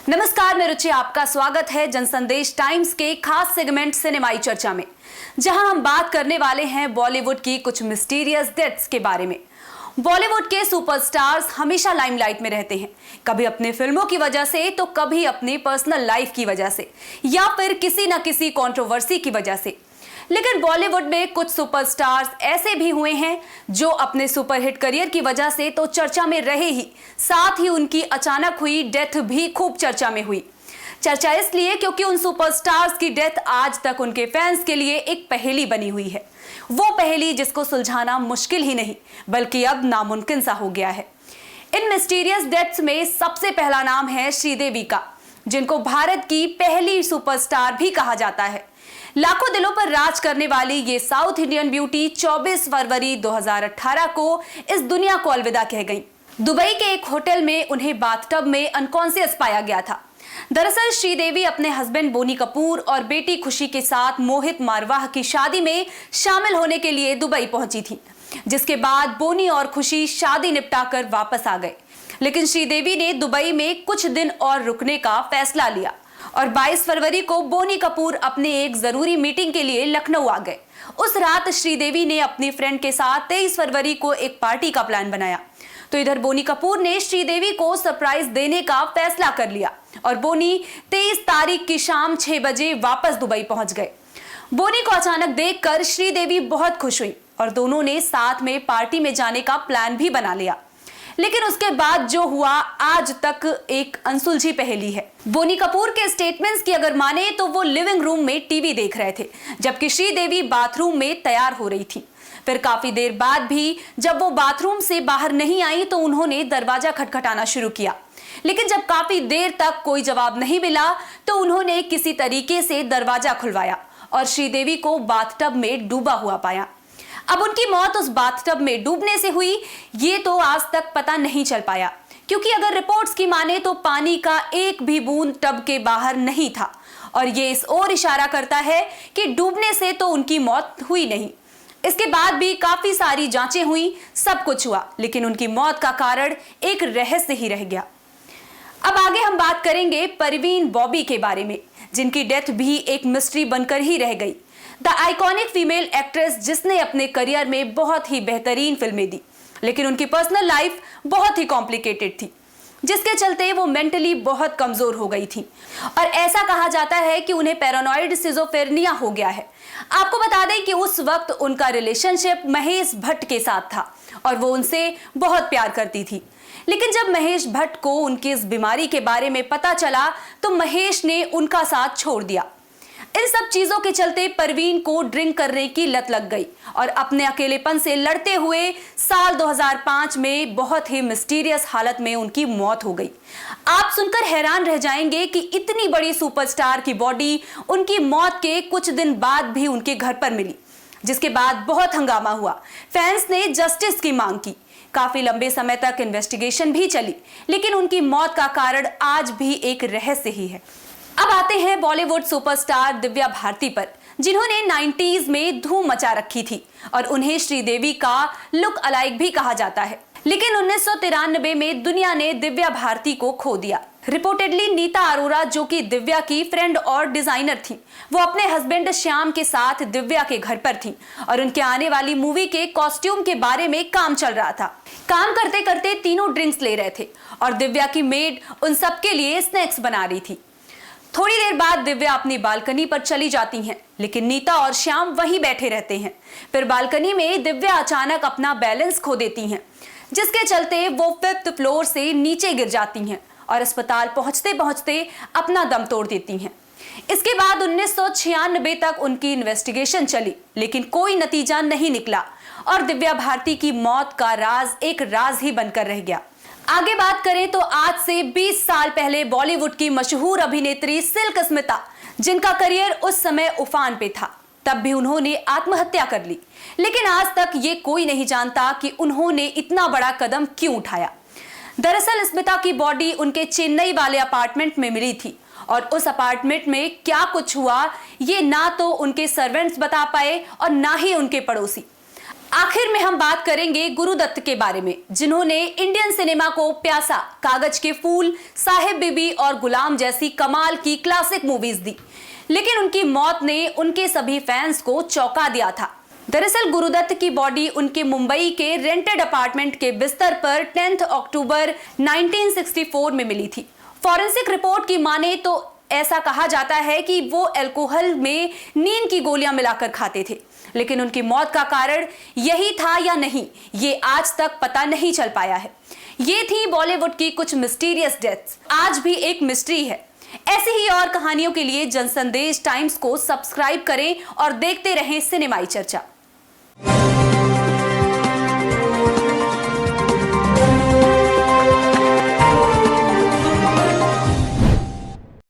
नमस्कार, मैं रुचि, आपका स्वागत है जनसंदेश टाइम्स के खास सेगमेंट सिनेमाई चर्चा में, जहां हम बात करने वाले हैं बॉलीवुड की कुछ मिस्टीरियस डेथ्स के बारे में। बॉलीवुड के सुपरस्टार्स हमेशा लाइमलाइट में रहते हैं, कभी अपने फिल्मों की वजह से तो कभी अपनी पर्सनल लाइफ की वजह से या फिर किसी न किसी कंट्रोवर्सी की वजह से। लेकिन बॉलीवुड में कुछ सुपरस्टार्स ऐसे भी हुए हैं जो अपने सुपरहिट करियर की वजह से तो चर्चा में रहे ही, साथ ही उनकी अचानक हुई डेथ भी खूब चर्चा में हुई। चर्चा इसलिए क्योंकि उन सुपरस्टार्स की डेथ आज तक उनके फैंस के लिए एक पहेली बनी हुई है। वो पहेली जिसको सुलझाना मुश्किल ही नहीं बल्कि अब नामुमकिन सा हो गया है। इन मिस्टीरियस डेथ्स में सबसे पहला नाम है श्रीदेवी का, जिनको भारत की पहली सुपरस्टार भी कहा जाता है। लाखों दिलों पर राज करने वाली ये साउथ इंडियन ब्यूटी 24 फरवरी 2018 को इस दुनिया को अलविदा कह गई। दुबई के एक होटल में उन्हें बाथटब में अनकॉन्शियस पाया गया था। दरअसल श्रीदेवी अपने हस्बैंड बोनी कपूर और बेटी खुशी के साथ मोहित मारवाह की शादी में शामिल होने के लिए दुबई पहुंची थी, जिसके बाद बोनी और खुशी शादी निपटाकर वापस आ गए। लेकिन श्रीदेवी ने दुबई में कुछ दिन और रुकने का फैसला लिया और 22 फरवरी को बोनी कपूर अपने एक जरूरी मीटिंग के लिए लखनऊ आ गए। उस रात श्रीदेवी ने अपनी फ्रेंड के साथ 23 फरवरी को एक पार्टी का प्लान बनाया, तो इधर बोनी कपूर ने श्रीदेवी को सरप्राइज देने का फैसला कर लिया और बोनी 23 तारीख की शाम 6 बजे वापस दुबई पहुंच गए। बोनी को अचानक देखकर श्रीदेवी बहुत खुश हुई और दोनों ने साथ में पार्टी में जाने का प्लान भी बना लिया। लेकिन उसके बाद जो हुआ आज तक एक अनसुलझी पहेली है। बोनी कपूर के स्टेटमेंट्स की अगर माने तो वो लिविंग रूम में टीवी देख रहे थे, जबकि श्रीदेवी बाथरूम में तैयार हो रही थी। फिर काफी देर बाद भी जब वो बाथरूम से बाहर नहीं आई तो उन्होंने दरवाजा खटखटाना शुरू किया, लेकिन जब काफी देर तक कोई जवाब नहीं मिला तो उन्होंने किसी तरीके से दरवाजा खुलवाया और श्रीदेवी को बाथटब में डूबा हुआ पाया। अब उनकी मौत उस बाथटब में डूबने से हुई ये तो आज तक पता नहीं चल पाया, क्योंकि अगर रिपोर्ट्स की माने तो पानी का एक भी बूंद टब के बाहर नहीं था और ये इस ओर इशारा करता है कि डूबने से तो उनकी मौत हुई नहीं। इसके बाद भी काफी सारी जांचें हुई, सब कुछ हुआ, लेकिन उनकी मौत का कारण एक रहस्य ही रह गया। अब आगे हम बात करेंगे परवीन बॉबी के बारे में, जिनकी डेथ भी एक मिस्ट्री बनकर ही रह गई। द आइकॉनिक फीमेल एक्ट्रेस जिसने अपने करियर में बहुत ही बेहतरीन फिल्में दी, लेकिन उनकी पर्सनल लाइफ बहुत ही कॉम्प्लिकेटेड थी, जिसके चलते वो मेंटली बहुत कमजोर हो गई थी और ऐसा कहा जाता है कि उन्हें पैरानॉइड सिजोफ्रेनिया हो गया है। आपको बता दें कि उस वक्त उनका रिलेशनशिप महेश भट्ट के साथ था और वो उनसे बहुत प्यार करती थी। लेकिन जब महेश भट्ट को उनकी इस बीमारी के बारे में पता चला तो महेश ने उनका साथ छोड़ दिया। इन सब चीजों के चलते परवीन को ड्रिंक करने की लत लग गई और अपने अकेलेपन से लड़ते हुए साल 2005 में बहुत ही मिस्टीरियस हालत में उनकी मौत हो गई। आप सुनकर हैरान रह जाएंगे कि इतनी बड़ी सुपरस्टार की बॉडी उनकी मौत के कुछ दिन बाद भी उनके घर पर मिली, जिसके बाद बहुत हंगामा हुआ। फैंस ने जस्टिस की मांग की। काफी लंबे समय तक इन्वेस्टिगेशन भी चली, लेकिन उनकी मौत का कारण आज भी एक रहस्य ही है। अब आते हैं बॉलीवुड सुपरस्टार दिव्या भारती पर, जिन्होंने 90s में धूम मचा रखी थी और उन्हें श्रीदेवी का लुक अलाइक भी कहा जाता है। लेकिन 1993 में दुनिया ने दिव्या भारती को खो दिया। रिपोर्टेडली नीता अरोरा, जो कि दिव्या की फ्रेंड और डिजाइनर थी, वो अपने हस्बैंड श्याम के साथ दिव्या के घर पर थी और उनके आने वाली मूवी के कॉस्ट्यूम के बारे में काम चल रहा था। काम करते करते तीनों ड्रिंक्स ले रहे थे और दिव्या की मेड उन सबके लिए स्नैक्स बना रही थी। थोड़ी देर बाद दिव्या अपनी बालकनी पर चली जाती हैं, लेकिन नीता और श्याम वहीं बैठे रहते हैं। फिर बालकनी में दिव्या अचानक अपना बैलेंस खो देती हैं, जिसके चलते वो 5th फ्लोर से नीचे गिर जाती हैं और अस्पताल पहुंचते पहुंचते अपना दम तोड़ देती हैं। इसके बाद 1996 तक उनकी इन्वेस्टिगेशन चली, लेकिन कोई नतीजा नहीं निकला और दिव्या भारती की मौत का राज एक राज ही बनकर रह गया। आगे बात करें तो आज से 20 साल पहले बॉलीवुड की मशहूर अभिनेत्री सिल्क स्मिता, जिनका करियर उस समय उफान पे था, तब भी उन्होंने आत्महत्या कर ली। लेकिन आज तक ये कोई नहीं जानता कि उन्होंने इतना बड़ा कदम क्यों उठाया। दरअसल स्मिता की बॉडी उनके चेन्नई वाले अपार्टमेंट में मिली थी और उस अपार्टमेंट में क्या कुछ हुआ ये ना तो उनके सर्वेंट्स बता पाए और ना ही उनके पड़ोसी। आखिर में हम बात करेंगे गुरुदत्त के बारे में, जिन्होंने इंडियन सिनेमा को प्यासा, कागज के फूल, साहिब बीबी और गुलाम जैसी कमाल की क्लासिक मूवीज दी। लेकिन उनकी मौत ने उनके सभी फैंस को चौंका दिया था। दरअसल गुरुदत्त की बॉडी उनके मुंबई के रेंटेड अपार्टमेंट के बिस्तर पर 10 अक्टूबर 1964 में मिली थी। फॉरेंसिक रिपोर्ट की माने तो ऐसा कहा जाता है कि वो अल्कोहल में नींद की गोलियां मिलाकर खाते थे, लेकिन उनकी मौत का कारण यही था या नहीं, ये आज तक पता नहीं चल पाया है। ये थी बॉलीवुड की कुछ मिस्टीरियस डेथ्स, आज भी एक मिस्ट्री है। ऐसी ही और कहानियों के लिए जनसंदेश टाइम्स को सब्सक्राइब करें और देखते रहें सिनेमाई चर्चा।